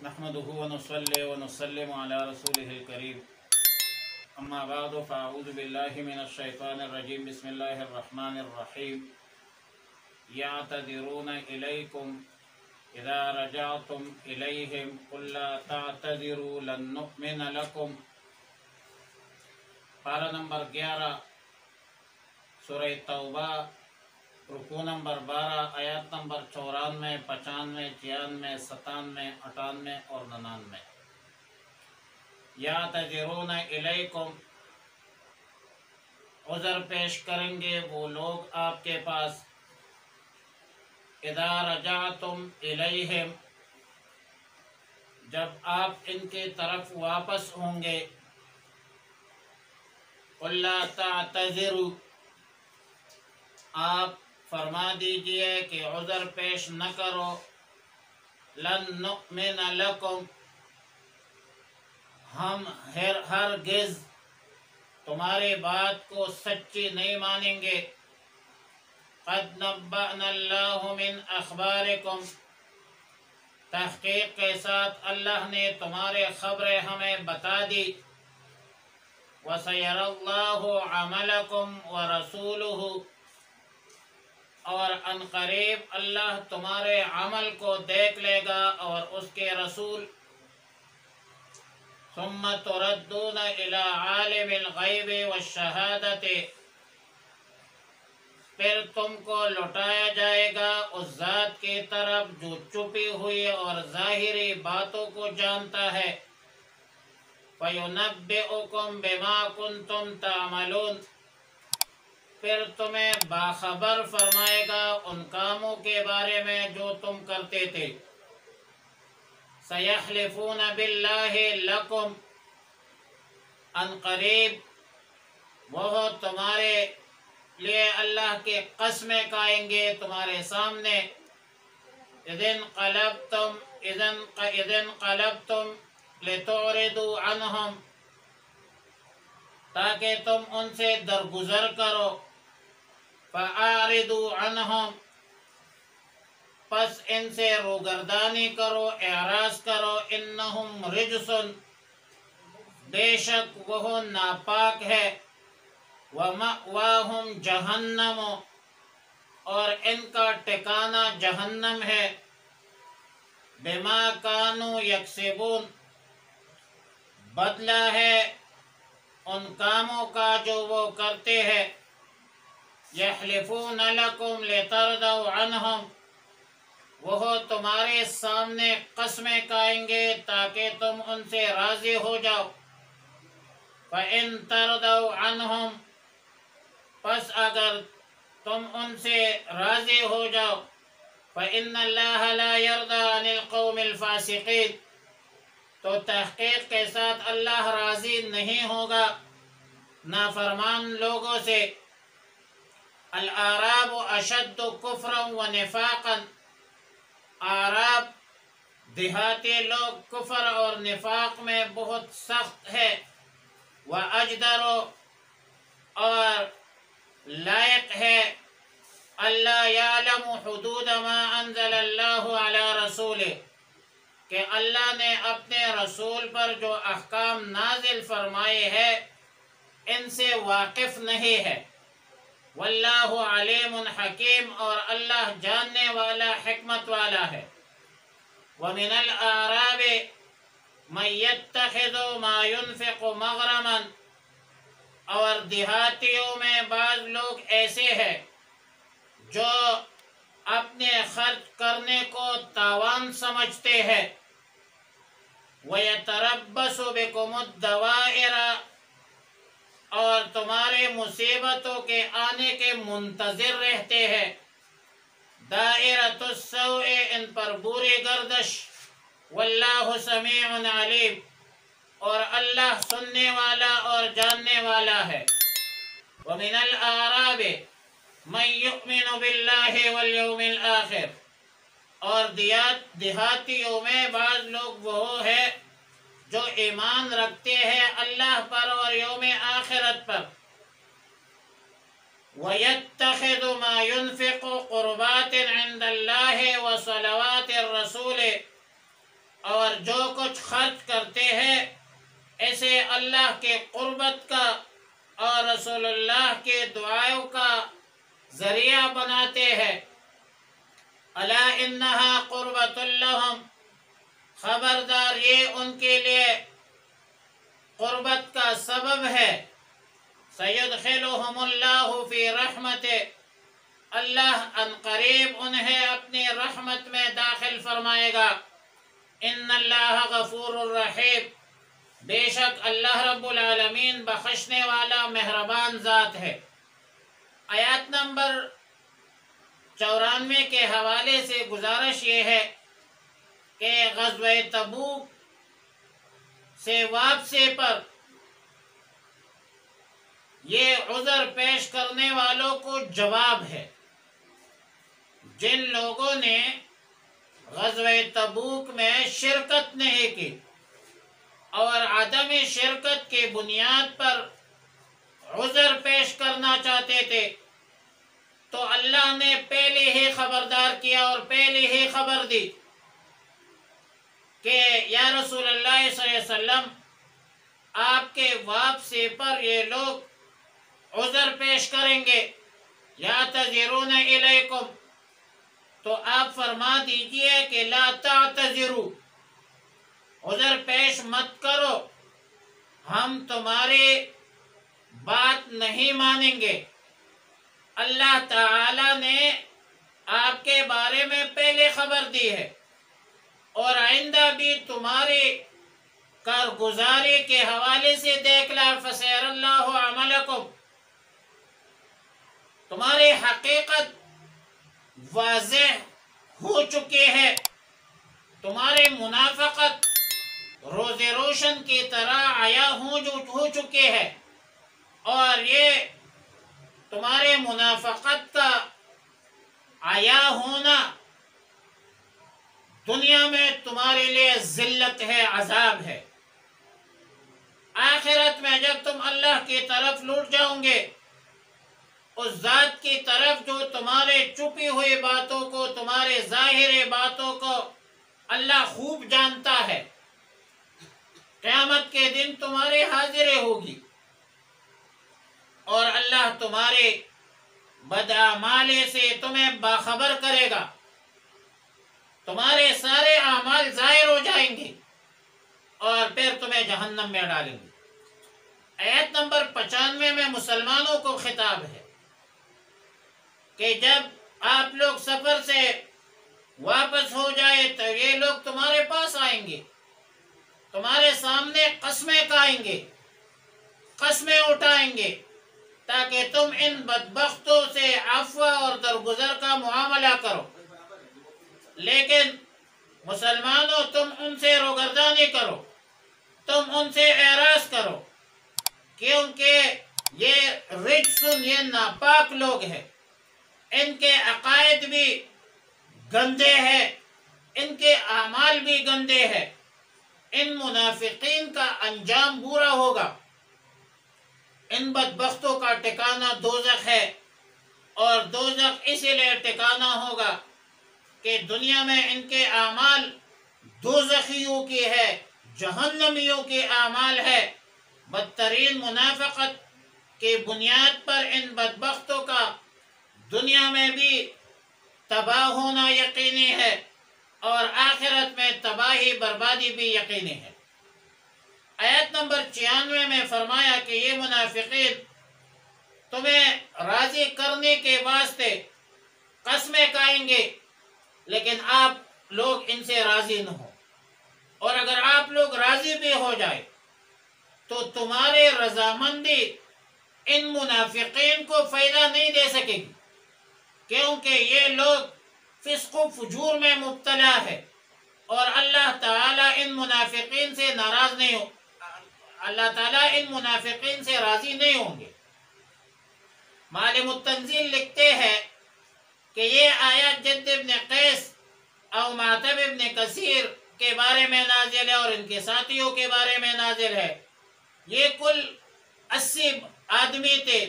نحمده ونصلي ونسلم على رسوله الكريم اما بعد فاعوذ بالله من الشيطان الرجيم بسم الله الرحمن الرحيم يعتذرون إليكم إذا رجعتم إليهم قل لا تعتذروا لن نؤمن لكم۔ پارہ نمبر 11 سورہ توبہ، رکوع نمبر 12، آیات نمبر 94، 95، 96، 97، 98 اور 99۔ یعتذرون الیکم، عذر پیش کریں گے وہ لوگ آپ کے پاس، اذا رجعتم الیہم، جب آپ ان کی طرف واپس ہوں گے، قل لا تعتذروا، آپ فرما دیجئے کہ عذر پیش نہ کرو، لن نؤمن لکم، ہم ہرگز تمہاری بات کو سچی نہیں مانیں گے، قد نبأنا اللہ من اخبارکم، تحقیق کے ساتھ اللہ نے تمہارے خبریں ہمیں بتا دی، وَسَيَرَى اللَّهُ عَمَلَكُمْ وَرَسُولُهُ، اور ان قریب اللہ تمہارے عمل کو دیکھ لے گا اور اس کے رسول، ثم تردون الى عالم الغیب والشہادت، پھر تم کو لوٹایا جائے گا اس ذات کی طرف جو چھپی ہوئی اور ظاہری باتوں کو جانتا ہے، فَيُنَبِّئُكُم بِمَا كُنتُمْ تَعْمَلُونَ، پھر تمہیں باخبر فرمائے گا ان کاموں کے بارے میں جو تم کرتے تھے، سَيَحْلِفُونَ بِاللَّهِ لَكُمْ، ان قریب وہ تمہارے لیے اللہ کے قسمیں کھائیں گے تمہارے سامنے، اذن قلبتم لتعرضوا عنہم، تاکہ تم ان سے درگزر کرو، فاعرضوا عنہم، پس ان سے روگردانی کرو، اعراض کرو، انہم رجس، بے شک وہ ناپاک ہے، وَمَأْوَاهُمْ جَهَنَّمُ، اور ان کا ٹھکانہ جہنم ہے، بِمَا كَانُوا يَكْسِبُونَ، بدلہ ہے ان کاموں کا جو وہ کرتے ہیں، يَحْلِفُونَ لَكُمْ لِتَرْضَوْا عَنْهُمْ، وہ تمہارے سامنے قسمیں کھائیں گے تاکہ تم ان سے راضی ہو جاؤ، فَإِن تَرْضَوْا عَنْهُمْ، پس اگر تم ان سے راضی ہو جاؤ، فَإِنَّ اللَّهَ لَا يَرْضَى عَنِ الْقَوْمِ الْفَاسِقِينَ، تو تحقیق کے ساتھ اللہ راضی نہیں ہوگا نافرمان لوگوں سے، الْأَعْرَابُ أَشَدُّ كُفْرًا وَنِفَاقًا، اعراب دیہاتی لوگ کفر اور نفاق میں بہت سخت ہے، وَأَجْدَرُ، اور لائق ہے، اللہ یعلم حدود ما انزل اللہ علی رسولہ، کہ اللہ نے اپنے رسول پر جو احکام نازل فرمائے ہیں ان سے واقف نہیں ہے، واللہ علیم حکیم، اور اللہ جاننے والا حکمت والا ہے، ومن الاعراب من يتخذ ما ينفق مغرما، اور دیہاتیوں میں بعض لوگ ایسے ہیں جو اپنے خرچ کرنے کو تاوان سمجھتے ہیں، وَيَتَرَبَّصُ بِكُمُ الدَّوَائِرَ، اور تمہارے مصیبتوں کے آنے کے منتظر رہتے ہیں، دائرۃ السوء، ان پر بری گردش، واللہ سمیع علیم، اور اللہ سننے والا اور جاننے والا ہے، ومن الاعراب من یؤمن باللہ والیوم الآخر، اور دیہاتیوں میں بعض لوگ وہ ہے جو ایمان رکھتے ہیں اللہ پر اور یوم آخرت پر، وَيَتَّخِذُ مَا يُنْفِقُ قُرْبَاتٍ عِنْدَ اللَّهِ وَصَلَوَاتِ الرَّسُولِ، اور جو کچھ خرچ کرتے ہیں اسے اللہ کے قربت کا اور رسول اللہ کے دعاؤں کا ذریعہ بناتے ہیں۔ الا انہا قربۃ لہم، خبردار یہ ان کے لیے قربت کا سبب ہے۔ سیدخلہم اللہ فی رحمتہ، اللہ ان قریب انہیں اپنی رحمت میں داخل فرمائے گا۔ ان اللہ غفور الرحیم، بے شک اللہ رب العالمین بخشنے والا مہربان ذات ہے۔ آیات نمبر 94 کے حوالے سے گزارش یہ ہے کہ غزوہ تبوک سے واپسی پر یہ عذر پیش کرنے والوں کو جواب ہے۔ جن لوگوں نے غزوہ تبوک میں شرکت نہیں کی اور عدم شرکت کی بنیاد پر عذر پیش کرنا چاہتے تھے تو اللہ نے پہلے ہی خبردار کیا اور پہلے ہی خبر دی کہ یا رسول اللہ صلی اللہ علیہ وسلم، آپ کے واپسی پر یہ لوگ عذر پیش کریں گے۔ یعتذرون الیکم، تو آپ فرما دیجئے کہ لا تعتذروا، عذر پیش مت کرو، ہم تمہاری بات نہیں مانیں گے۔ اللہ تعالی نے آپ کے بارے میں پہلے خبر دی ہے اور آئندہ بھی تمہاری کارگزاری کے حوالے سے دیکھ لا فسیر اللہ عملکم، تمہاری حقیقت واضح ہو چکی ہے، تمہاری منافقت روز روشن کی طرح عیاں ہو چکی ہے، اور یہ تمہارے منافقت کا عیاں ہونا دنیا میں تمہارے لیے ذلت ہے، عذاب ہے۔ آخرت میں جب تم اللہ کی طرف لوٹ جاؤ گے، اس ذات کی طرف جو تمہارے چھپی ہوئی باتوں کو، تمہارے ظاہری باتوں کو اللہ خوب جانتا ہے، قیامت کے دن تمہاری حاضری ہوگی اور اللہ تمہارے بدعمالی سے تمہیں باخبر کرے گا، تمہارے سارے اعمال ظاہر ہو جائیں گے اور پھر تمہیں جہنم میں ڈالیں گے۔ آیت نمبر 95 میں مسلمانوں کو خطاب ہے کہ جب آپ لوگ سفر سے واپس ہو جائے تو یہ لوگ تمہارے پاس آئیں گے، تمہارے سامنے قسمیں کھائیں گے، قسمیں اٹھائیں گے تاکہ تم ان بدبختوں سے عفو اور درگزر کا معاملہ کرو، لیکن مسلمانوں تم ان سے روگردانی کرو، تم ان سے اعراض کرو، کیونکہ یہ رجسن، یہ ناپاک لوگ ہیں، ان کے عقائد بھی گندے ہیں، ان کے اعمال بھی گندے ہیں، ان منافقین کا انجام برا ہوگا، ان بدبختوں کا ٹھکانہ دوزخ ہے، اور دوزخ اسی لیے ٹھکانہ ہوگا کہ دنیا میں ان کے اعمال دوزخیوں کی ہے، جہنمیوں کے اعمال ہے۔ بدترین منافقت کی بنیاد پر ان بدبختوں کا دنیا میں بھی تباہ ہونا یقینی ہے اور آخرت میں تباہی بربادی بھی یقینی ہے۔ آیت نمبر 96 میں فرمایا کہ یہ منافقین تمہیں راضی کرنے کے واسطے قسمیں کھائیں گے، لیکن آپ لوگ ان سے راضی نہ ہو، اور اگر آپ لوگ راضی بھی ہو جائے تو تمہاری رضامندی ان منافقین کو فائدہ نہیں دے سکے گی، کیونکہ یہ لوگ فسق و فجور میں مبتلا ہے اور اللہ تعالیٰ ان منافقین سے ناراض نہیں ہو، اللہ تعالیٰ ان منافقین سے راضی نہیں ہوں گے۔ معالم التنزیل لکھتے ہیں کہ یہ آیات جد ابن قیس اور معتب ابن کثیر کے بارے میں نازل ہے اور ان کے ساتھیوں کے بارے میں نازل ہے۔ یہ کل 80 آدمی تھے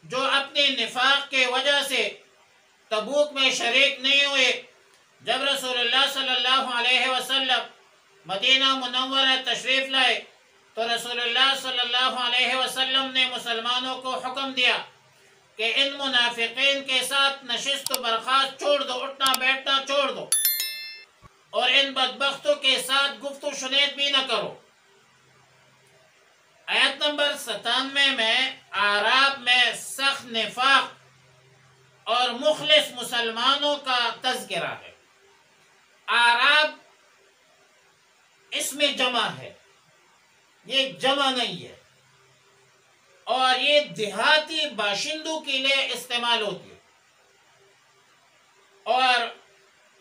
جو اپنے نفاق کے وجہ سے تبوک میں شریک نہیں ہوئے۔ جب رسول اللہ صلی اللہ علیہ وسلم مدینہ منورہ تشریف لائے تو رسول اللہ صلی اللہ علیہ وسلم نے مسلمانوں کو حکم دیا کہ ان منافقین کے ساتھ نشست و برخاست چھوڑ دو، اٹھنا بیٹھنا چھوڑ دو، اور ان بدبختوں کے ساتھ گفت و شنید بھی نہ کرو۔ آیت نمبر 97 میں اعراب میں سخت نفاق اور مخلص مسلمانوں کا تذکرہ ہے۔ اعراب اس میں جمع ہے، یہ جمع نہیں ہے، اور یہ دیہاتی باشندوں کے لیے استعمال ہوتی ہے۔ اور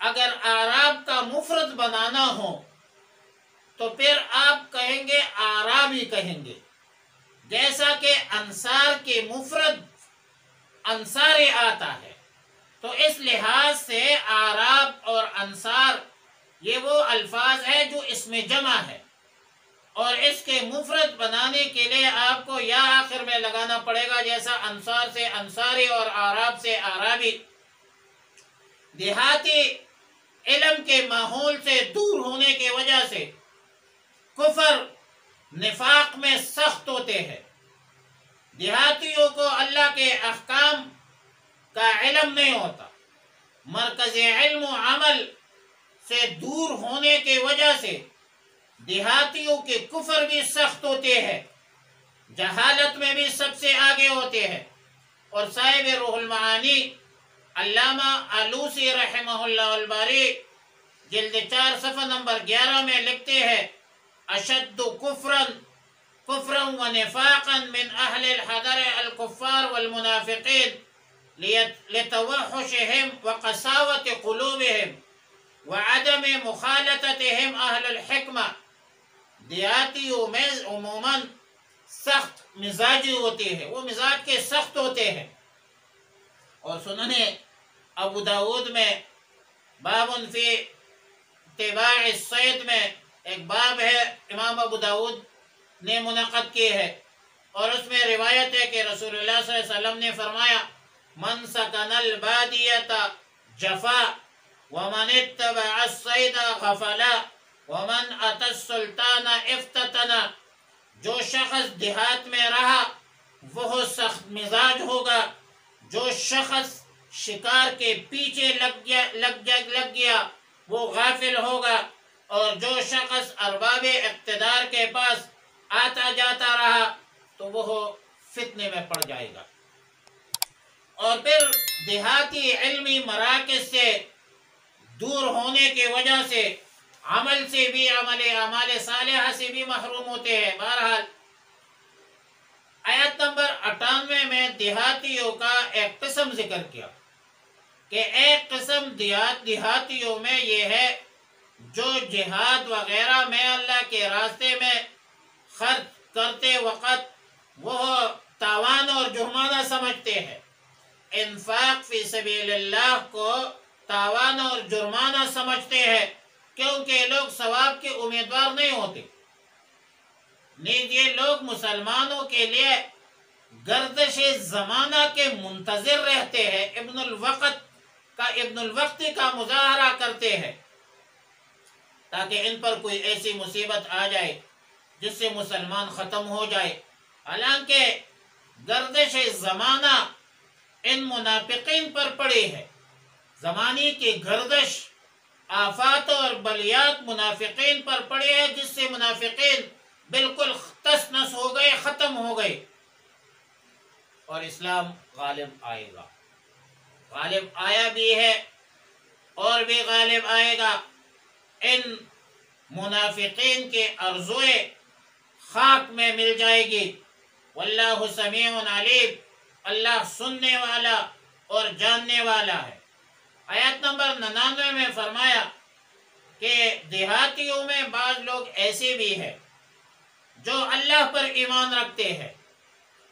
اگر اعراب کا مفرد بنانا ہو تو پھر آپ کہیں گے اعرابی کہیں گے، جیسا کہ انصار کے مفرد انصاری آتا ہے۔ تو اس لحاظ سے اعراب اور انصار یہ وہ الفاظ ہے جو اس میں جمع ہے، اور اس کے مفرد بنانے کے لیے آپ کو یا آخر میں لگانا پڑے گا، جیسا انصار سے انصاری اور اعراب سے اعرابی۔ دیہاتی علم کے ماحول سے دور ہونے کی وجہ سے کفر نفاق میں سخت ہوتے ہیں۔ دیہاتیوں کو اللہ کے احکام کا علم نہیں ہوتا، مرکز علم و عمل سے دور ہونے کی وجہ سے دیہاتیوں کے کفر بھی سخت ہوتے ہیں، جہالت میں بھی سب سے آگے ہوتے ہیں۔ اور صاحب روح المعانی علامہ آلوسی رحمہ اللہ الباری جلد 4 صفحہ نمبر 11 میں لکھتے ہیں: اشد کفرا و نفاقا من اہل الحضر الکفار والمنافقین لتوحشهم وقساوت قلوبهم وعدم مخالطتهم اہل الحکمہ۔ دیہاتیوں میں عموماً سخت مزاجی ہوتے ہیں، وہ مزاج کے سخت ہوتے ہیں۔ اور سنن ابو داود میں باب فی اتباع الصید میں ایک باب ہے، امام ابو داود نے منعقد کی ہے، اور اس میں روایت ہے کہ رسول اللہ صلی اللہ علیہ وسلم نے فرمایا: من سکن البادیۃ جفا ومن اتبع الصید غفلا ومن اتی السلطان افتتنا۔ جو شخص دیہات میں رہا وہ سخت مزاج ہوگا، جو شخص شکار کے پیچھے لگ گیا وہ غافل ہوگا، اور جو شخص ارباب اقتدار کے پاس آتا جاتا رہا تو وہ فتنے میں پڑ جائے گا۔ اور پھر دیہاتی علمی مراکز سے دور ہونے کی وجہ سے عمل سے بھی اعمال صالحہ سے بھی محروم ہوتے ہیں۔ بہرحال آیت نمبر 98 میں دیہاتیوں کا ایک قسم ذکر کیا کہ ایک قسم دیہاتیوں میں یہ ہے جو جہاد وغیرہ میں اللہ کے راستے میں خرچ کرتے وقت وہ تاوان اور جرمانہ سمجھتے ہیں۔ انفاق فی سبیل اللہ کو تاوان اور جرمانہ سمجھتے ہیں، کیونکہ لوگ ثواب کے امیدوار نہیں ہوتے۔ نیز یہ لوگ مسلمانوں کے لیے گردش زمانہ کے منتظر رہتے ہیں، ابن الوقت کا مظاہرہ کرتے ہیں، تاکہ ان پر کوئی ایسی مصیبت آ جائے جس سے مسلمان ختم ہو جائے۔ حالانکہ گردش زمانہ ان منافقین پر پڑی ہے۔ زمانے کی گردش، آفات اور بلیات منافقین پر پڑی ہے، جس سے منافقین بالکل تس نس ہو گئے، ختم ہو گئے، اور اسلام غالب آئے گا۔ غالب آیا بھی ہے اور بھی غالب آئے گا۔ ان منافقین کے ارزوئے خاک میں مل جائے گی۔ واللہ سمیع علیم، اللہ سننے والا اور جاننے والا ہے۔ آیت نمبر 99 میں فرمایا کہ دیہاتیوں میں بعض لوگ ایسے بھی ہیں جو اللہ پر ایمان رکھتے ہیں،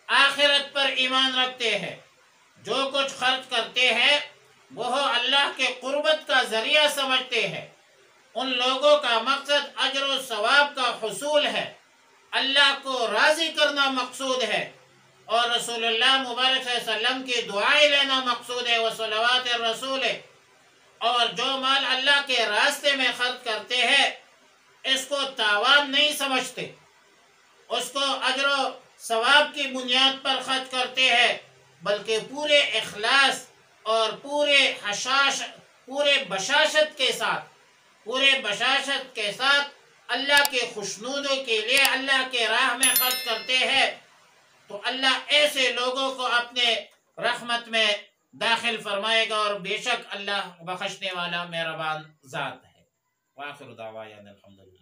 آخرت پر ایمان رکھتے ہیں، جو کچھ خرچ کرتے ہیں وہ اللہ کے قربت کا ذریعہ سمجھتے ہیں۔ ان لوگوں کا مقصد اجر و ثواب کا حصول ہے، اللہ کو راضی کرنا مقصود ہے، اور رسول اللہ مبارک صلی اللہ علیہ وسلم کی دعائیں لینا مقصود ہے، وصلوات الرسول ہے۔ اور جو مال اللہ کے راستے میں خرچ کرتے ہیں اس کو تاوان نہیں سمجھتے، اس کو اجر و ثواب کی بنیاد پر خرچ کرتے ہیں، بلکہ پورے اخلاص اور پورے بشاشت کے ساتھ اللہ کے خوشنودوں کے لیے اللہ کے راہ میں خرچ کرتے ہیں، تو اللہ ایسے لوگوں کو اپنے رحمت میں داخل فرمائے گا، اور بے شک اللہ بخشنے والا مہربان ذات ہے۔ وآخر دعوانا الحمدللہ۔